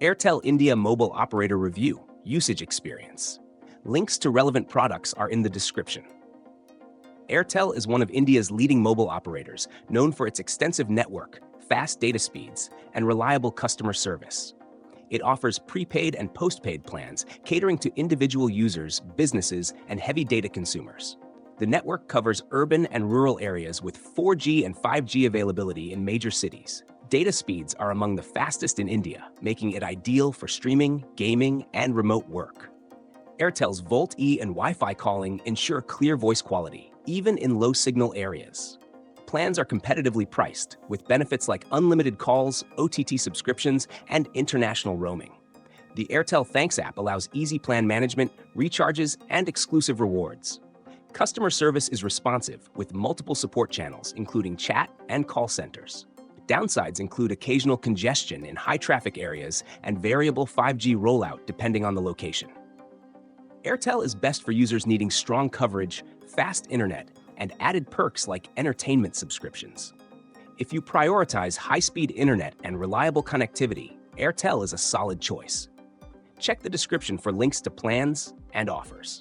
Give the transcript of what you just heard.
Airtel India Mobile Operator Review, Usage Experience. Links to relevant products are in the description. Airtel is one of India's leading mobile operators, known for its extensive network, fast data speeds, and reliable customer service. It offers prepaid and postpaid plans catering to individual users, businesses, and heavy data consumers. The network covers urban and rural areas with 4G and 5G availability in major cities. Data speeds are among the fastest in India, making it ideal for streaming, gaming, and remote work. Airtel's Volt E and Wi-Fi calling ensure clear voice quality, even in low-signal areas. Plans are competitively priced, with benefits like unlimited calls, OTT subscriptions, and international roaming. The Airtel Thanks app allows easy plan management, recharges, and exclusive rewards. Customer service is responsive, with multiple support channels, including chat and call centers. Downsides include occasional congestion in high-traffic areas and variable 5G rollout depending on the location. Airtel is best for users needing strong coverage, fast internet, and added perks like entertainment subscriptions. If you prioritize high-speed internet and reliable connectivity, Airtel is a solid choice. Check the description for links to plans and offers.